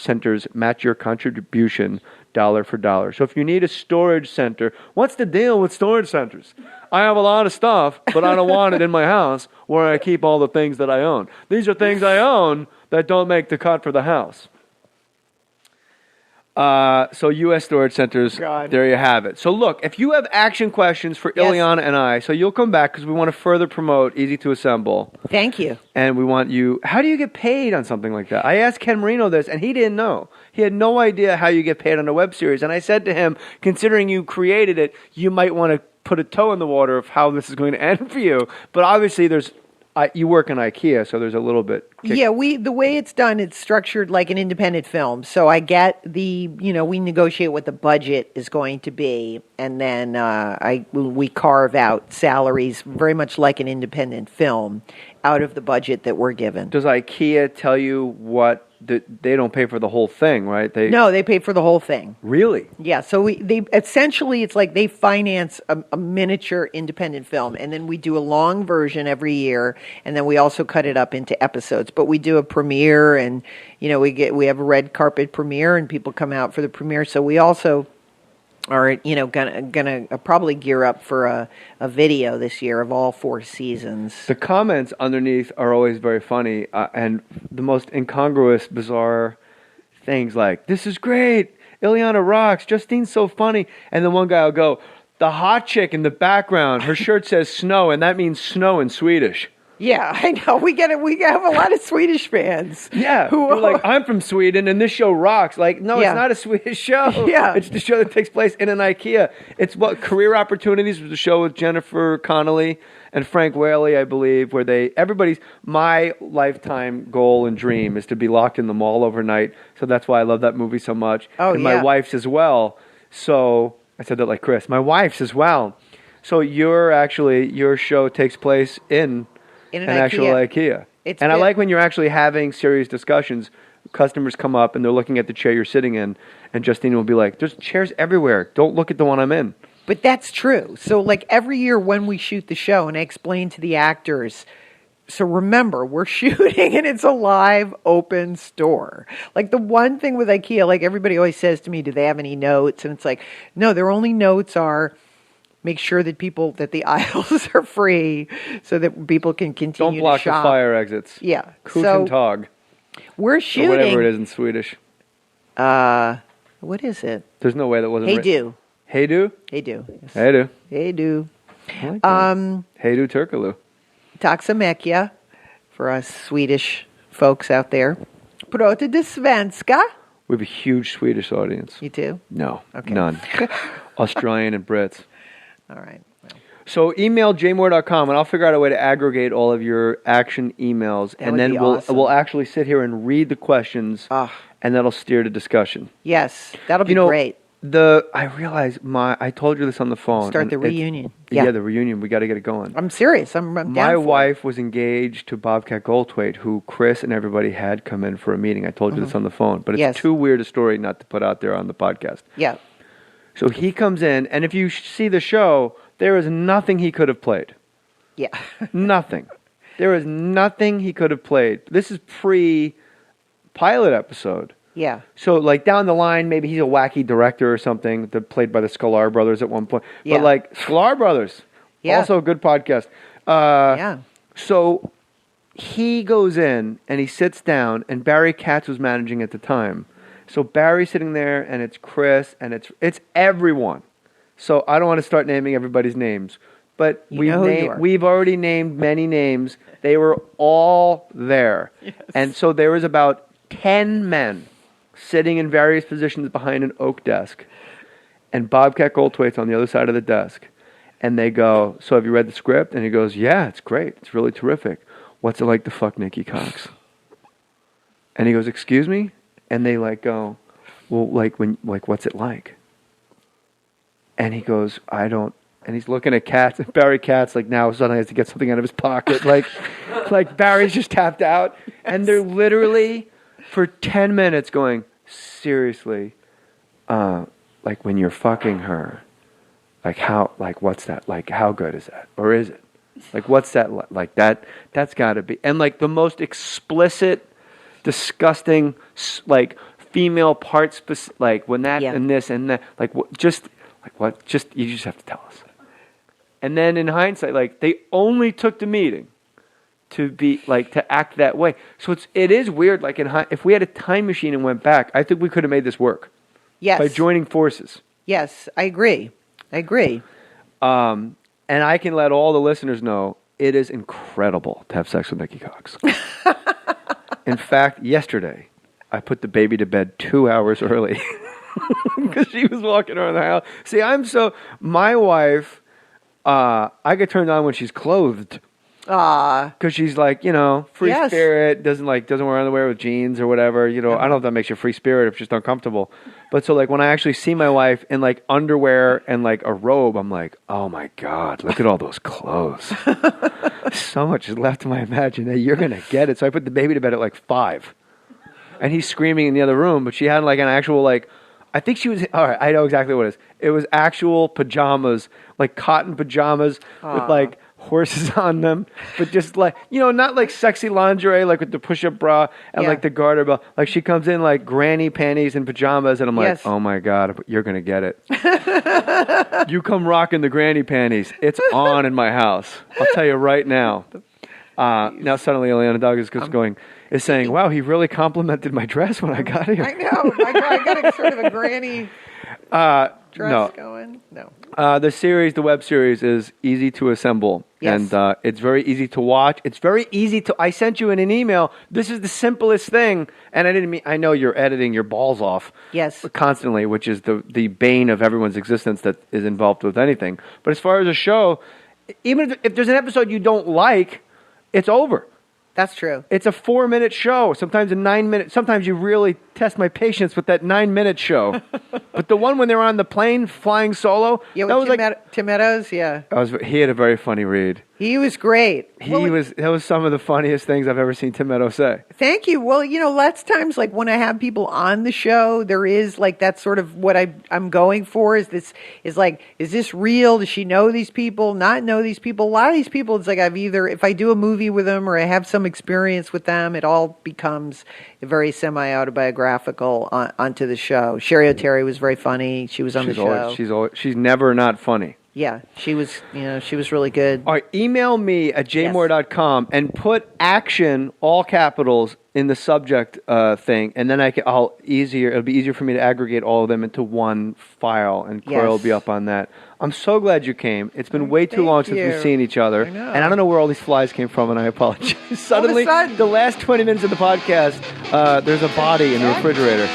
centers match your contribution dollar for dollar. So if you need a storage center, what's the deal with storage centers? I have a lot of stuff, but I don't want it in my house where I keep all the things that I own. These are things I own that don't make the cut for the house. So U.S. storage centers, there you have it. So look, if you have action questions for Illeana and I, so you'll come back because we want to further promote Easy to Assemble. Thank you. And we want you, how do you get paid on something like that? I asked Ken Marino this and he didn't know. He had no idea how you get paid on a web series. And I said to him, considering you created it, you might want to put a toe in the water of how this is going to end for you. But obviously you work in IKEA, so there's a little bit. Yeah, the way it's done, it's structured like an independent film. So I get we negotiate what the budget is going to be, and then we carve out salaries very much like an independent film out of the budget that we're given. Does IKEA tell you what they don't pay for the whole thing, right? No, they pay for the whole thing. Really? Yeah. So they essentially, it's like they finance a miniature independent film, and then we do a long version every year, and then we also cut it up into episodes. But we do a premiere, and we have a red carpet premiere, and people come out for the premiere. So we also are gonna probably gear up for a video this year of all 4 seasons. The comments underneath are always very funny, and the most incongruous, bizarre things like, "This is great, Illeana rocks, Justine's so funny," and then one guy will go, "The hot chick in the background, her shirt says snow, and that means snow in Swedish." Yeah, I know. We get it. We have a lot of Swedish fans. Yeah, who like, "I'm from Sweden, and this show rocks." Like, no, It's not a Swedish show. Yeah, it's the show that takes place in an IKEA. It's what Career Opportunities was the show with Jennifer Connelly and Frank Whaley, I believe, where my lifetime goal and dream is to be locked in the mall overnight. So that's why I love that movie so much. Oh, and my wife's as well. So I said that like Chris. My wife's as well. So your show takes place in an actual IKEA. I like when you're actually having serious discussions. Customers come up and they're looking at the chair you're sitting in, and Justine will be like, "There's chairs everywhere. Don't look at the one I'm in." But that's true. So like every year when we shoot the show, and I explain to the actors, so remember, we're shooting and it's a live open store. Like the one thing with IKEA, like everybody always says to me, "Do they have any notes?" And it's like, no, their only notes are, make sure that the aisles are free so that people can continue to shop. Don't block the fire exits. Yeah. Kuchen Tag. We're shooting. Or whatever it is in Swedish. What is it? There's no way that wasn't Hey do. Hey do? Hey do. Yes. Hey do. Hey do. I like that. Hey do Turkaloo. Taxamekja for us Swedish folks out there. Pratar du svenska? We have a huge Swedish audience. You too? No. Okay. None. Australian and Brits. All right. Well. So email jmohr.com and I'll figure out a way to aggregate all of your action emails, and then we'll actually sit here and read the questions, and that'll steer the discussion. Yes, that'll be great. I realize I told you this on the phone. Start the reunion. Yeah, the reunion. We got to get it going. I'm serious. I'm down My for wife was engaged to Bobcat Goldthwait, who Chris and everybody had come in for a meeting. I told you this on the phone, but it's too weird a story not to put out there on the podcast. Yeah. So he comes in, and if you see the show, there is nothing he could have played. Yeah. Nothing. There is nothing he could have played. This is pre-pilot episode. Yeah. So, like, down the line, maybe he's a wacky director or something, played by the Sklar brothers at one point. Yeah. But, like, Sklar brothers, also a good podcast. Yeah. So, he goes in, and he sits down, and Barry Katz was managing at the time. So, Barry's sitting there, and it's Chris, and it's everyone. So, I don't want to start naming everybody's names. But we've already named many names. They were all there. Yes. And so, there was about 10 men sitting in various positions behind an oak desk, and Bobcat Goldthwait's on the other side of the desk, and they go, "So have you read the script?" And he goes, "Yeah, it's great, it's really terrific. What's it like to fuck Nikki Cox?" And he goes, "Excuse me?" And they go, "Well, what's it like?" And he goes, "I don't." And he's looking at Katz, and Barry Katz, now suddenly has to get something out of his pocket, like Barry's just tapped out, and they're literally for 10 minutes going, "Seriously, when you're fucking her, what's that? How good is that? Or is it? What's that like? That's got to be." And the most explicit, disgusting, female part like when that Yeah. and this and that, like what, just like what, just you just have to tell us. And then in hindsight, like they only took the meeting to be like to act that way. So it is weird. Like if we had a time machine and went back, I think we could have made this work. Yes. By joining forces. Yes, I agree. And I can let all the listeners know it is incredible to have sex with Nikki Cox. In fact, yesterday, I put the baby to bed 2 hours early because she was walking around the house. See, my wife, I get turned on when she's clothed. Because she's like, free Yes. spirit, doesn't wear underwear with jeans or whatever. I don't know if that makes you free spirit, if it's just uncomfortable. But so like when I actually see my wife in like underwear and like a robe, I'm like, oh my God, look at all those clothes. So much is left to my imagination. You're going to get it. So I put the baby to bed at like 5. And he's screaming in the other room, but she had like an actual like, I think she was, all right, I know exactly what it is. It was actual pajamas, like cotton pajamas with like horses on them, but just like, not like sexy lingerie, like with the push-up bra and like the garter belt. Like she comes in like granny panties and pajamas, and I'm like, oh my God, you're going to get it. You come rocking the granny panties. It's on in my house. I'll tell you right now. Now suddenly Illeana Dog is saying, wow, he really complimented my dress when I got here. I know. I got a sort of a granny dress going. No. The web series is easy to assemble. Yes. And it's very easy to watch. It's very easy I sent you in an email. This is the simplest thing. And I know you're editing your balls off. Yes. Constantly, which is the bane of everyone's existence that is involved with anything. But as far as a show, even if there's an episode you don't like, it's over. That's true. It's a 4-minute show, sometimes a 9-minute. Sometimes you really test my patience with that 9-minute show. But the one when they were on the plane flying solo, yeah, that was Tim Meadows, yeah. He had a very funny read. He was great. That was some of the funniest things I've ever seen Tim Meadows say. Thank you. Well, lots of times, like when I have people on the show, there is like that's sort of what I'm going for. Is this real? Does she know these people? Not know these people? A lot of these people, it's like if I do a movie with them or I have some experience with them, it all becomes very semi-autobiographical onto the show. Sherry O'Terry was very funny. She was on the show. She's never not funny. Yeah, she was really good. All right, email me at jmohr.com and put action, all capitals, in the subject thing, and then it'll be easier for me to aggregate all of them into one file, and Corey will be up on that. I'm so glad you came. It's been way too long since we've seen each other. I know. And I don't know where all these flies came from, and I apologize. Suddenly, All of a sudden, the last 20 minutes of the podcast, there's a body in the refrigerator.